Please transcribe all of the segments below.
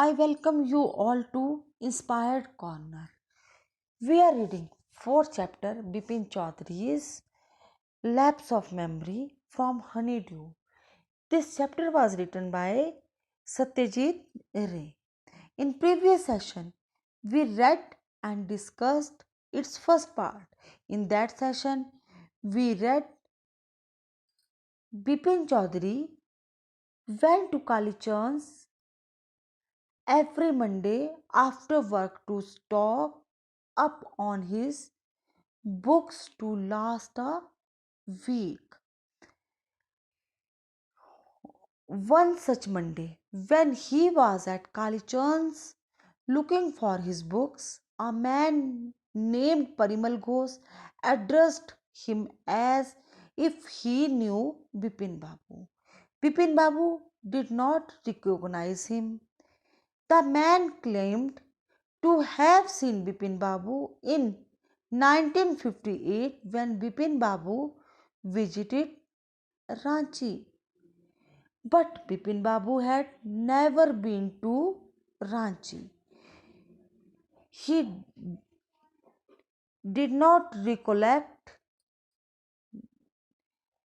I welcome you all to Inspired Corner. We are reading fourth chapter Bipin Chaudhary's Lapse of Memory from Honeydew. This chapter was written by Satyajit Ray. In previous session, we read and discussed its first part. In that session, we read Bipin Chaudhary went to Kalichand's every Monday after work to stock up on his books to last a week. One such Monday, when he was at Kalichand's looking for his books, a man named Parimal Ghosh addressed him as if he knew Bipin Babu. Bipin Babu did not recognize him. The man claimed to have seen Bipin Babu in 1958 when Bipin Babu visited Ranchi. But Bipin Babu had never been to Ranchi. He did not recollect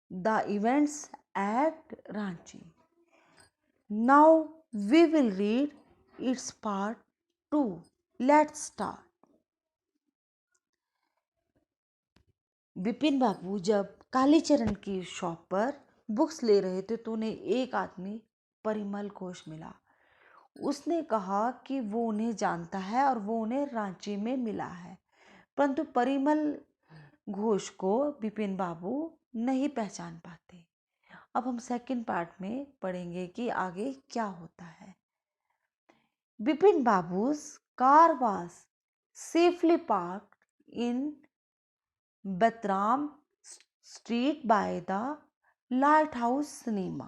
the events at Ranchi. Now we will read its part 2. Let's start. Bipin बाबू जब कालीचरण की shop पर books ले रहे थे तो उन्हें एक आदमी परिमल घोष मिला। उसने कहा कि वो उन्हें जानता है और वो उन्हें रांची में मिला है, परंतु परिमल घोष को बिपिन बाबू नहीं पहचान पाते। अब हम सेकंड पार्ट में पढ़ेंगे कि आगे क्या होता है। Bipin बाबू's car was safely parked in Batram Street by the Lighthouse Cinema.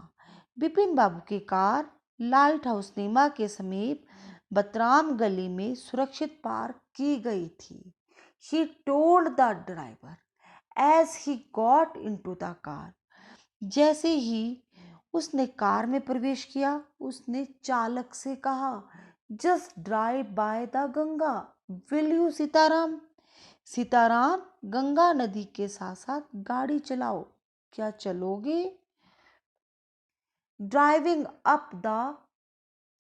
Bipin बाबू की कार लाइट हाउस सिनेमा के समीप बतराम गली में सुरक्षित पार्क की गई थी। He told the driver as he got into the car. जैसे ही उसने कार में प्रवेश किया, उसने चालक से कहा, just drive by the Ganga, will you Sitaram? Sitaram, Ganga नदी के साथ साथ गाड़ी चलाओ, क्या चलोगे? Driving up the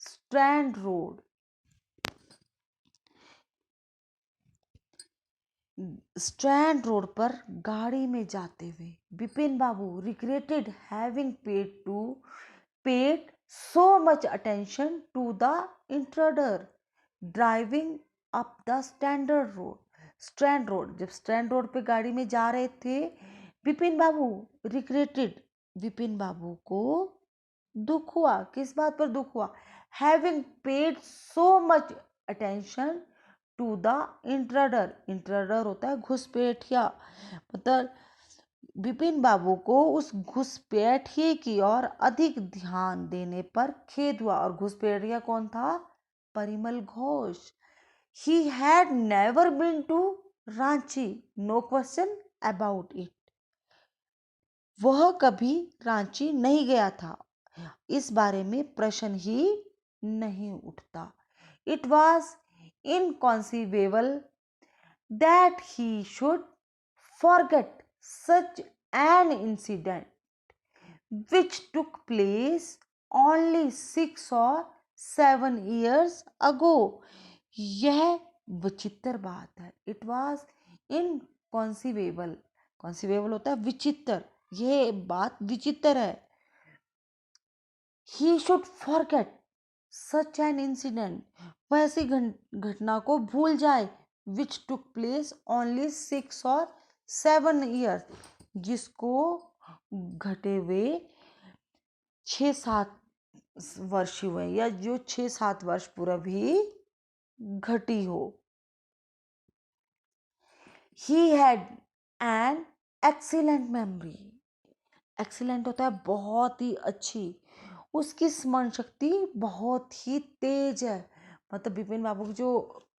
strand road, strand road पर गाड़ी में जाते हुए Bipin Babu regretted having paid so much attention to the intruder driving up the standard road, strand road. जब स्ट्रैंड रोड पे गाड़ी में जा रहे थे, बिपिन बाबू रिग्रेटेड, बिपिन बाबू को दुख हुआ। किस बात पर दुख हुआ? Having paid so much attention to the intruder. Intruder होता है घुसपैठिया, मतलब बिपिन बाबू को उस घुसपैठिए की ओर अधिक ध्यान देने पर खेद हुआ। और घुसपैठिया कौन था? Parimal Ghosh. He had never been to Ranchi, no question about it. वह कभी रांची नहीं गया था, इस बारे में प्रश्न ही नहीं उठता। It was inconceivable that he should forget such an incident which took place only 6 or 7 years ago. यह विचित्र बात है। It was inconceivable, conceivable होता है विचित्र, यह बात विचित्र है। He should forget such an incident, वह ऐसी घटना को भूल जाए, which took place only 6 or 7 years, जिसको घटे हुए 6-7 वर्ष हुए, या जो 6-7 वर्ष पूर्व भी घटी हो। He had an excellent memory. Excellent होता है बहुत ही अच्छी, उसकी स्मरण शक्ति बहुत ही तेज है। मतलब बिपिन बाबू की जो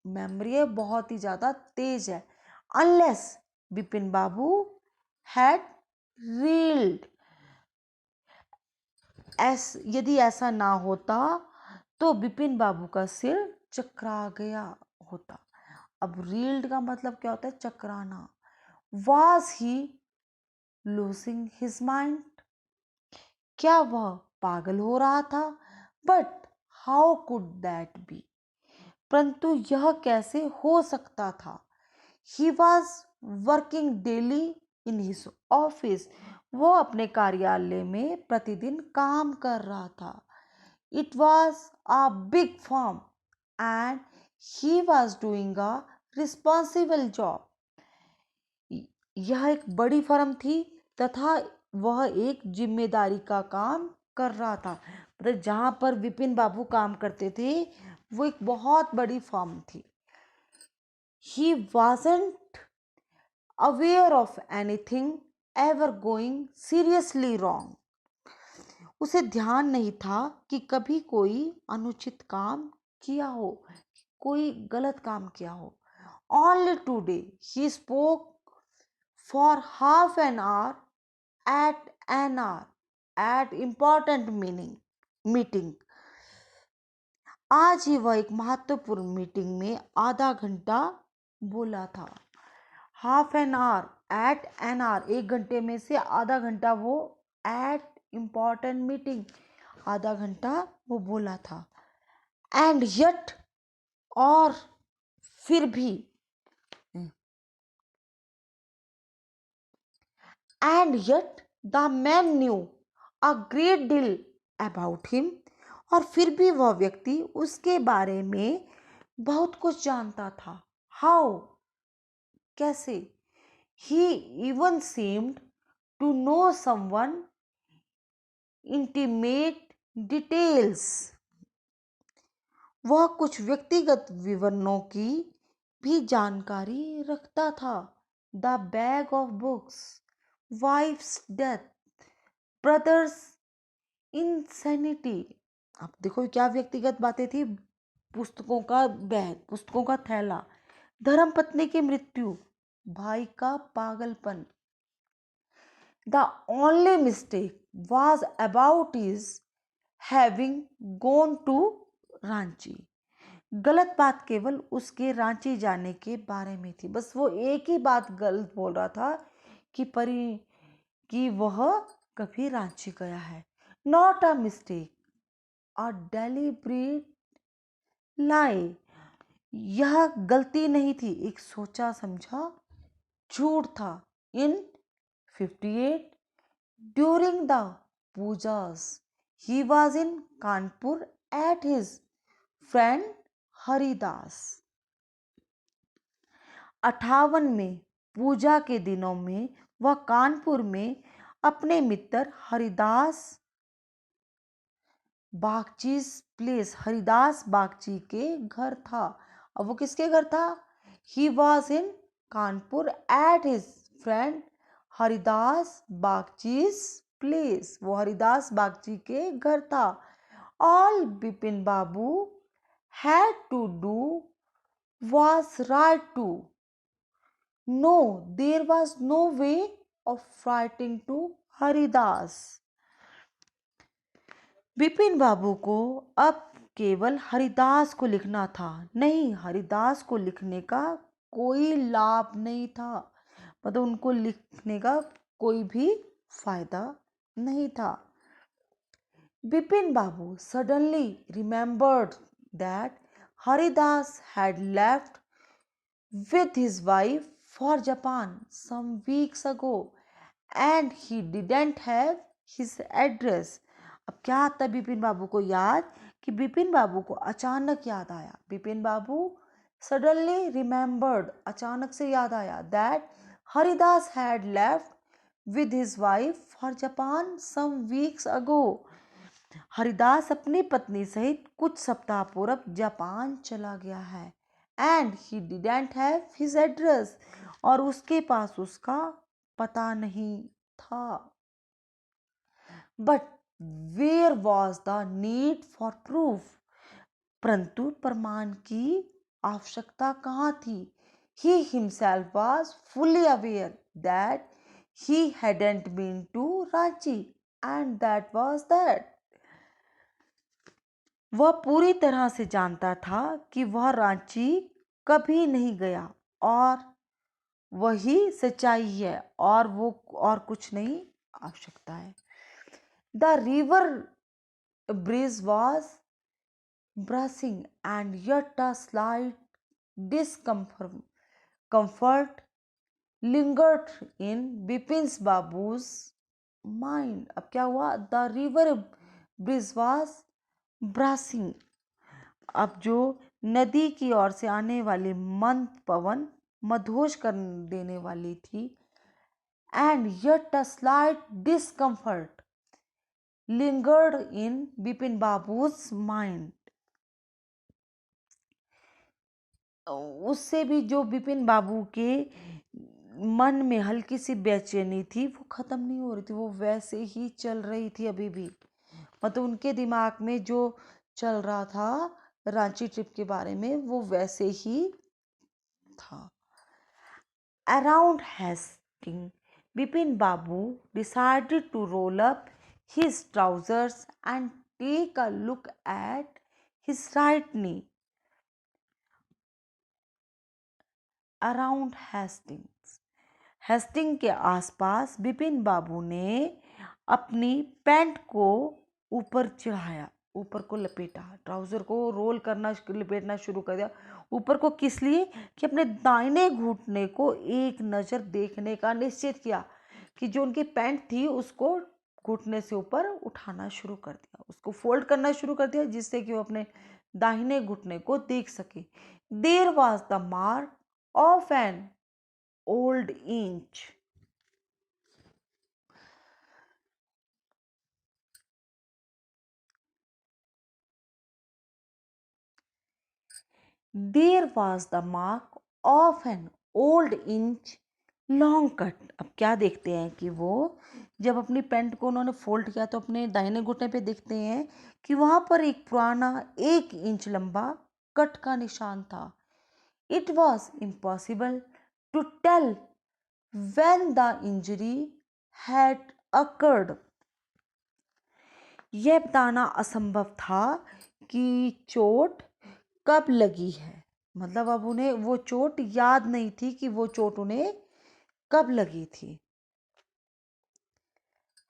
मेमोरी है बहुत ही ज़्यादा तेज है। Unless Bipin Babu had reeled, यदि ऐसा ना होता तो बिपिन बाबू का सिर चकरा गया होता। अब रील्ड का मतलब क्या होता है? चकराना। Was he losing his mind? क्या वह पागल हो रहा था? But how could that be? परंतु यह कैसे हो सकता था? He was working daily in his office. वो अपने कार्यालय में प्रतिदिन काम कर रहा था। It was a big firm and he was doing a responsible job. यह एक बड़ी फर्म थी तथा वह एक जिम्मेदारी का काम कर रहा था। मतलब जहां पर विपिन बाबू काम करते थे वो एक बहुत बड़ी फर्म थी। ही wasn't aware of anything ever going seriously wrong. उसे ध्यान नहीं था कि कभी कोई अनुचित काम किया हो, कोई गलत काम किया हो। Only today he spoke for half an hour at important meeting. आज ही वह एक महत्वपूर्ण मीटिंग में आधा घंटा बोला था। Half an hour at an hour, 1 घंटे में से आधा घंटा वो एट इम्पॉर्टेंट मीटिंग, आधा घंटा वो बोला था। एंड यट, और फिर भी, and yet the man new a great deal about him, और फिर भी वह व्यक्ति उसके बारे में बहुत कुछ जानता था। हाउ, कैसे? ही even seemed to know someone intimate details. वह कुछ व्यक्तिगत विवरणों की भी जानकारी रखता था। The bag of books, wife's death, brother's insanity. अब देखो क्या व्यक्तिगत बातें थी। पुस्तकों का बैग, पुस्तकों का थैला, धर्मपत्नी की मृत्यु, भाई का पागलपन। The only mistake was about his having gone to Ranchi. गलत बात केवल उसके रांची जाने के बारे में थी। बस वो एक ही बात गलत बोल रहा था कि वह कभी रांची गया है। Not a mistake, a deliberate lie. यह गलती नहीं थी, एक सोचा समझा झूठ था। इन 58 during the pujas he was in Kanpur at his friend Haridas. 58 में पूजा के दिनों में वह कानपुर में अपने मित्र हरिदास बागचीज प्लेस, हरिदास बागची के घर था। अब वो किसके घर था? He was in Kanpur at his friend Haridas Bagchi's place. वो हरिदास बागची के घर था। All Bipin Babu had to do was right to. No, there was no way of writing to Haridas. Bipin Babu को अब केवल हरिदास को लिखना था। नहीं, हरिदास को लिखने का कोई लाभ नहीं था। मतलब उनको लिखने का कोई भी फायदा नहीं था। बिपिन बाबू suddenly remembered that Haridas had left with his wife for Japan some weeks ago and he didn't have his address. अब क्या आता बिपिन बाबू को याद कि बिपिन बाबू को अचानक याद आया। बिपिन बाबू suddenly remembered, अचानक से याद आया, that Haridas had left with his wife for Japan some weeks ago. Haridas अपनी पत्नी सहित कुछ सप्ताह पूर्व जापान चला गया है। And he didn't have his address, और उसके पास उसका पता नहीं था। But where was the need for proof, परंतु प्रमाण की आवश्यकता कहाँ थी? He himself was fully aware that he hadn't been to Ranchi and that was that. वह पूरी तरह से जानता था कि वह रांची कभी नहीं गया और वही सच्चाई है और वो और कुछ नहीं आवश्यकता है। The river bridge was brushing and yet a slight discomfort comfort lingered in Bipin's Babu's mind. अब क्या हुआ? The river bridge was bracing. अब जो नदी की ओर से आने वाली मंद पवन मदहोश कर देने वाली थी। And yet a slight discomfort lingered in Bipin Babu's mind. उससे भी जो बिपिन बाबू के मन में हल्की सी बेचैनी थी वो खत्म नहीं हो रही थी, वो वैसे ही चल रही थी अभी भी। मतलब उनके दिमाग में जो चल रहा था रांची ट्रिप के बारे में वो वैसे ही था। Around Hastings Bipin Babu decided to roll up his trousers and take a look at his right knee. Around Hastings के आसपास बिपिन बाबू ने अपनी पैंट को ऊपर चढ़ाया, ऊपर को लपेटा, ट्राउजर को रोल करना लपेटना शुरू कर दिया। ऊपर को किस लिए? कि अपने दाहिने घुटने को एक नज़र देखने का निश्चित किया कि जो उनकी पैंट थी उसको घुटने से ऊपर उठाना शुरू कर दिया, उसको फोल्ड करना शुरू कर दिया जिससे कि वो अपने दाहिने घुटने को देख सके। There was the mark of an old inch. There was the mark of an old inch long cut. अब क्या देखते हैं कि वो जब अपनी पैंट को उन्होंने फोल्ड किया तो अपने दाहिने घुटने पे देखते हैं कि वहां पर एक पुराना 1 इंच लंबा कट का निशान था। It was impossible to tell when the injury had occurred. यह बताना असंभव था कि चोट कब लगी है। मतलब अब उन्हें वो चोट याद नहीं थी कि वो चोट उन्हें कब लगी थी।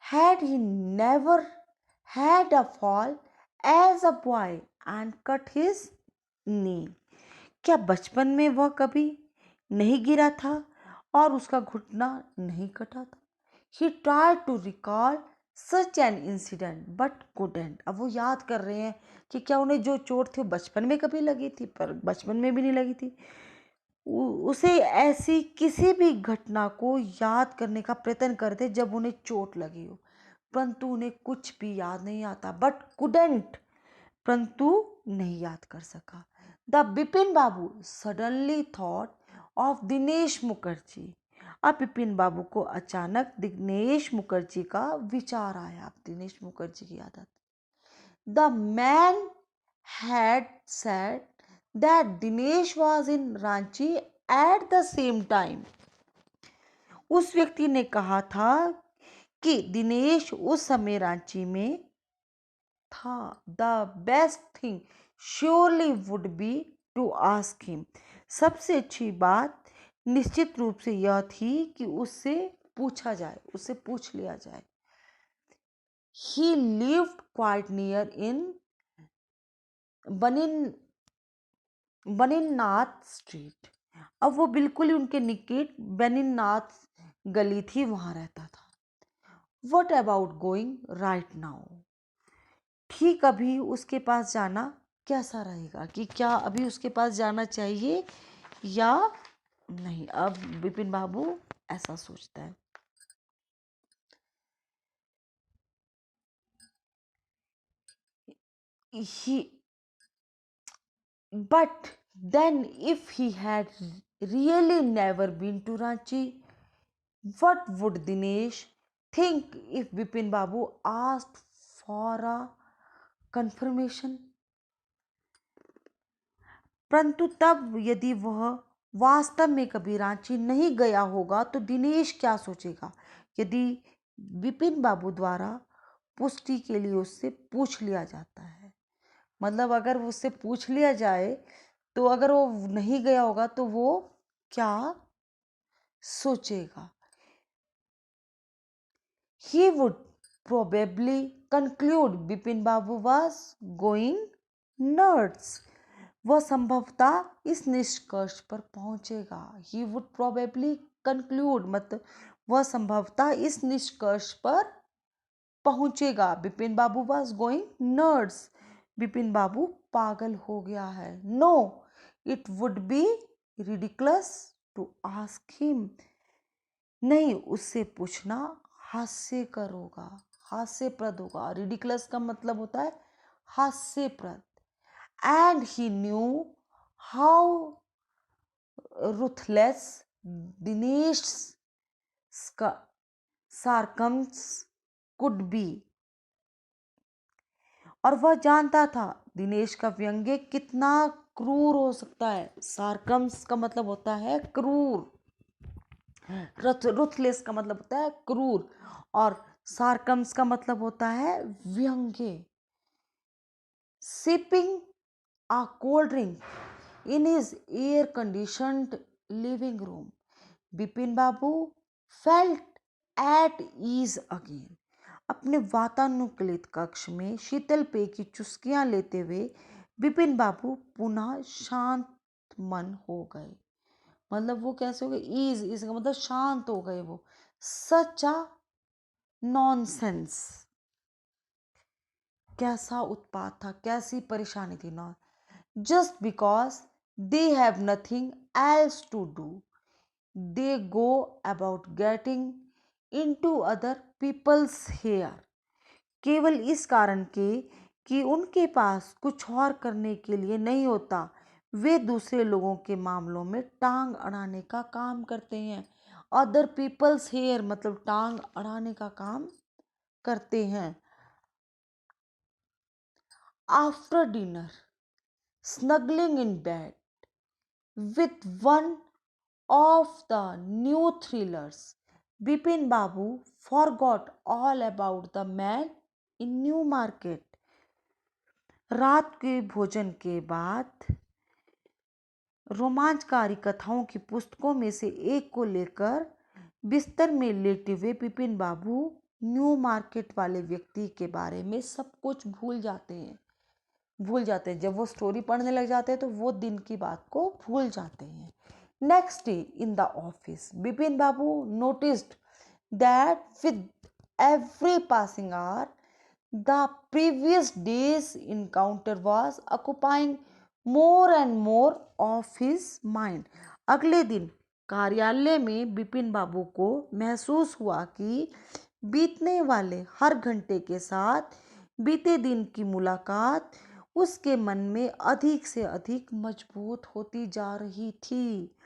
Had he never had a fall as a boy and cut his knee? क्या बचपन में वह कभी नहीं गिरा था और उसका घुटना नहीं कटा था? He tried to recall such an incident but couldn't. अब वो याद कर रहे हैं कि क्या उन्हें जो चोट थी वो बचपन में कभी लगी थी, पर बचपन में भी नहीं लगी थी। उसे ऐसी किसी भी घटना को याद करने का प्रयत्न करते जब उन्हें चोट लगी हो, परंतु उन्हें कुछ भी याद नहीं आता। बट कुडेंट, परंतु नहीं याद कर सका। The Bipin Babu suddenly thought of Dinesh Mukherjee. अब बिपिन बाबू को अचानक दिनेश मुखर्जी का विचार आया। अब दिनेश मुखर्जी की याद आती। The man had said that Dinesh was in Ranchi at the same time. उस व्यक्ति ने कहा था कि दिनेश उस समय रांची में था। The best thing surely would be to ask him. सबसे अच्छी बात निश्चित रूप से यह थी कि उससे पूछा जाए, उससे पूछ लिया जाए। He lived quite near in Baninnath street. अब वो बिल्कुल ही उनके निकट बनिन्नाथ गली थी, वहां रहता था। What about going right now? ठीक अभी उसके पास जाना कैसा रहेगा? कि क्या अभी उसके पास जाना चाहिए या नहीं? अब बिपिन बाबू ऐसा सोचता है। But then if he had really never been to Ranchi, what would Dinesh think if Bipin Babu asked for a confirmation? परंतु तब यदि वह वास्तव में कभी रांची नहीं गया होगा तो दिनेश क्या सोचेगा? यदि बिपिन बाबू द्वारा पुष्टि के लिए उससे पूछ लिया जाता है। मतलब अगर उससे पूछ लिया जाए तो अगर वो नहीं गया होगा तो वो क्या सोचेगा। He would probably conclude Bipin Babu was going nuts. वह संभवतः इस निष्कर्ष पर पहुंचेगा। He would probably conclude मतलब वह संभवतः इस निष्कर्ष पर पहुंचेगा। बिपिन बाबू was going nuts. बिपिन बाबू पागल हो गया है। No, it would be ridiculous to ask him. नहीं, उससे पूछना हास्यकर होगा, हास्यप्रद होगा। रिडिकुलस का मतलब होता है हास्यप्रद। And he knew how ruthless Dinesh sarcasms could be. और वह जानता था दिनेश का व्यंग्य कितना क्रूर हो सकता है। सार्कम्स का मतलब होता है क्रूर, रुथलेस का मतलब होता है क्रूर, और सार्कम्स का मतलब होता है व्यंग्य। Sipping a cold drink in his air conditioned living room, Bipin Babu felt at ease again. अपने वातानुकूलित कक्ष में शीतल पेय की चुस्कियां लेते हुए बिपिन बाबू पुनः शांत मन हो गए। मतलब वो कैसे हो गए, ईज, इसका मतलब शांत हो गए वो। सच अ नॉनसेंस, कैसा उत्पात था, कैसी परेशानी थी। None just because they have nothing else to do they go about getting into other people's hair. केवल इस कारण के कि उनके पास कुछ और करने के लिए नहीं होता, वे दूसरे लोगों के मामलों में टांग अड़ाने का काम करते हैं। अदर पीपल्स हेयर मतलब टांग अड़ाने का काम करते हैं। After dinner, snuggling in bed with one of the new thrillers, Bipin Babu forgot all about the man in New Market. रात के भोजन के बाद रोमांचकारी कथाओं की पुस्तकों में से एक को लेकर बिस्तर में लेटे हुए बिपिन बाबू न्यू मार्केट वाले व्यक्ति के बारे में सब कुछ भूल जाते हैं। जब वो स्टोरी पढ़ने लग जाते हैं तो वो दिन की बात को भूल जाते हैं। Next day in the office, Bipin Babu noticed that with every passing hour the previous day's encounter was occupying more and more of his mind. अगले दिन कार्यालय में बिपिन बाबू को महसूस हुआ कि बीतने वाले हर घंटे के साथ बीते दिन की मुलाकात उसके मन में अधिक से अधिक मजबूत होती जा रही थी।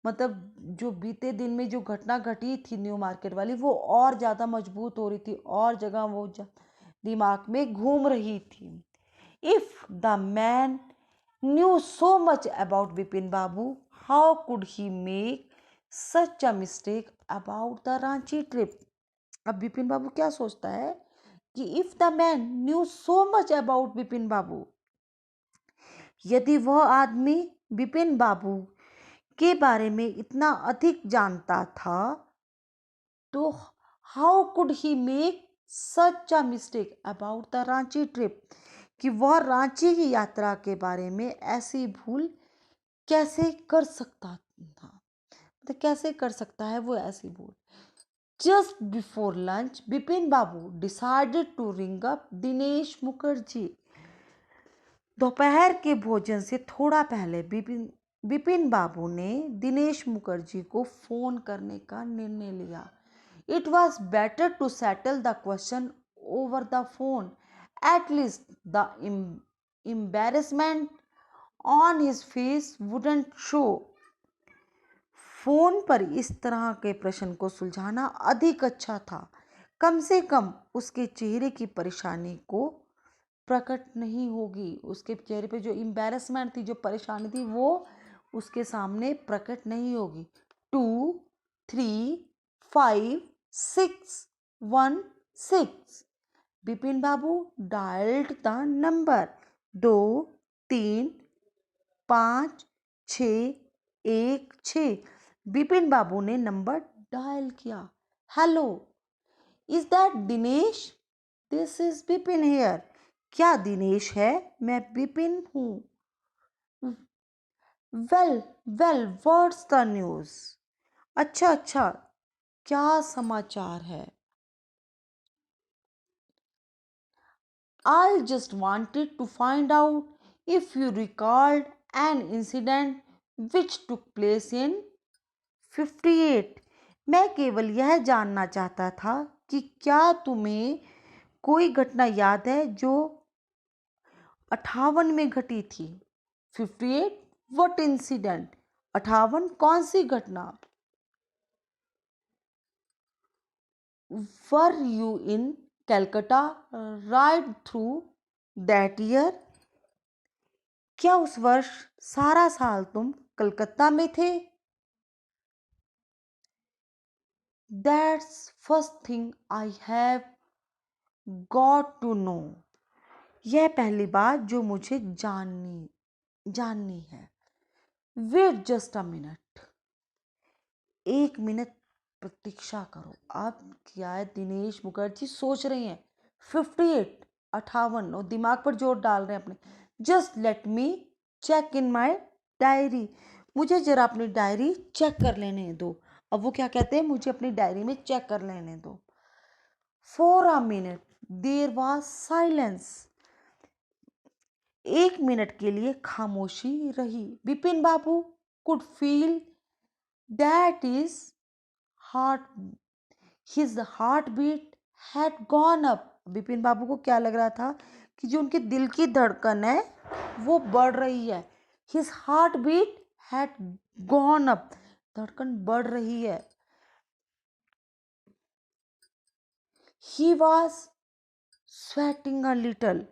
मतलब जो बीते दिन में जो घटना घटी थी न्यू मार्केट वाली, वो और ज़्यादा मजबूत हो रही थी, और जगह वो दिमाग में घूम रही थी। If the man knew so much about Bipin Babu, how could he make such a mistake about the Ranchi trip. अब बिपिन बाबू क्या सोचता है कि if the man knew so much about Bipin Babu, यदि वह आदमी बिपिन बाबू के बारे में इतना अधिक जानता था तो how could he make such a mistake about the Ranchi trip, कि वह रांची की यात्रा के बारे में ऐसी भूल कैसे कर सकता था, तो कैसे कर सकता है वो ऐसी भूल। Just before lunch Bipin Babu decided to ring up Dinesh Mukherjee. दोपहर के भोजन से थोड़ा पहले बिपिन बाबू ने दिनेश मुखर्जी को फोन करने का निर्णय लिया। It was better to settle the question over the phone, at least the embarrassment on his face wouldn't show. Phone पर इस तरह के प्रश्न को सुलझाना अधिक अच्छा था, कम से कम उसके चेहरे की परेशानी को प्रकट नहीं होगी। उसके चेहरे पे जो एम्बेरसमेंट थी, जो परेशानी थी, वो उसके सामने प्रकट नहीं होगी। 23561 6 Bipin Babu dialled the number. 2 3 5 6 1 6। Bipin Babu ने नंबर डायल किया। Hello, is that Dinesh? This is Bipin here. क्या दिनेश है? मैं बिपिन हूँ। Well well, what's the news? अच्छा अच्छा, क्या समाचार है? I just wanted to find out if you recalled an incident which took place in 58। मैं केवल यह जानना चाहता था कि क्या तुम्हें कोई घटना याद है जो 58 में घटी थी। 58 व्हाट इंसिडेंट? 58 कौन सी घटना? Were you in Calcutta right through that year? क्या उस वर्ष सारा साल तुम कलकत्ता में थे? That's first thing I have got to know. यह पहली बात जो मुझे जाननी है। Wait just a minute. एक मिनट प्रतीक्षा करो। अब क्या है, दिनेश मुखर्जी सोच रहे हैं 58 58 और दिमाग पर जोर डाल रहे हैं अपने। Just let me check in my diary. मुझे जरा अपनी डायरी चेक कर लेने दो। अब वो क्या कहते हैं, मुझे अपनी डायरी में चेक कर लेने दो। For a minute there was silence. एक मिनट के लिए खामोशी रही। Bipin Babu could feel that is heart his heart beat had gone up. Bipin Babu को क्या लग रहा था कि जो उनके दिल की धड़कन है वो बढ़ रही है। His heart beat had gone up, धड़कन बढ़ रही है। He was sweating a little,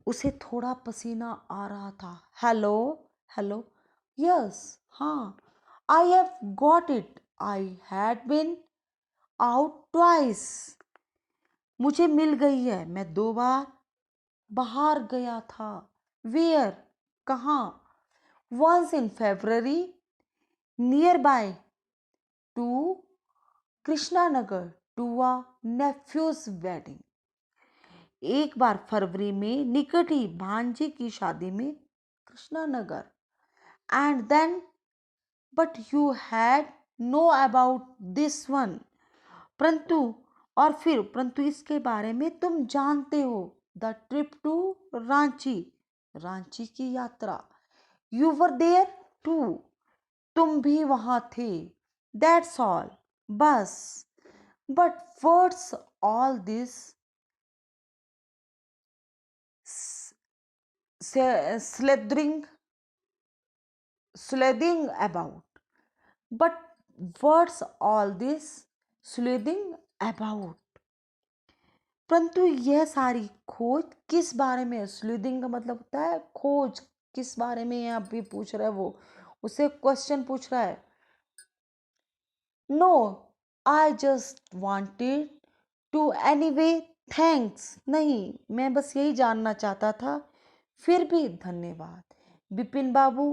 उसे थोड़ा पसीना आ रहा था। हेलो हेलो, यस हाँ, आई have got it, I had been out twice. मुझे मिल गई है, मैं 2 बार बाहर गया था। वेयर? कहाँ? Once in February near by to Krishnanagar to a nephew's wedding. एक बार फरवरी में निकट ही भांजे की शादी में Krishnanagar. And then but you had know about this one. परंतु और फिर परंतु इसके बारे में तुम जानते हो। The trip to Ranchi, Ranchi की यात्रा। यू वर देयर टू, तुम भी वहां थे। दैट्स ऑल, बस। But what's all this slithering slithering about? But what's all this slithering about? परंतु यह सारी खोज किस बारे में है? स्लूथिंग का मतलब होता है खोज। किस बारे में है अभी पूछ रहा है वो, उसे क्वेश्चन पूछ रहा है। No, I just wanted to anyway thanks. नहीं, मैं बस यही जानना चाहता था। फिर भी धन्यवाद। बिपिन बाबू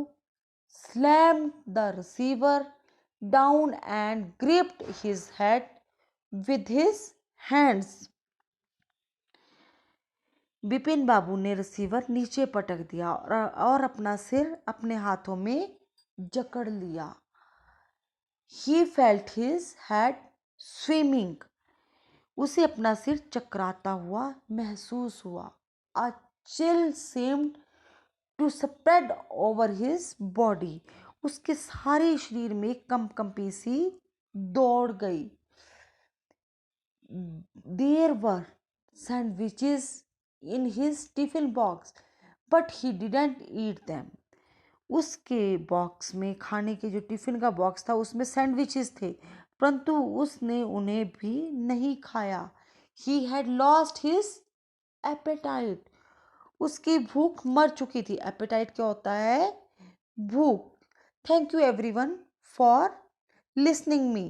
slammed the receiver down and gripped his head with his hands। Bipin Babu ने रिसीवर नीचे पटक दिया और अपना सिर अपने हाथों में जकड़ लिया। He felt his head swimming। उसे अपना सिर चकराता हुआ महसूस हुआ। A chill seemed to spread over his body। उसके सारे शरीर में कंपी सी दौड़ गई। There were sandwiches in his tiffin box, but he didn't eat them। उसके बॉक्स में, खाने के जो टिफिन का बॉक्स था उसमें सैंडविचेस थे, परंतु उसने उन्हें भी नहीं खाया। He had lost his appetite। उसकी भूख मर चुकी थी। एपेटाइट क्या होता है? भूख। Thank you everyone for listening me.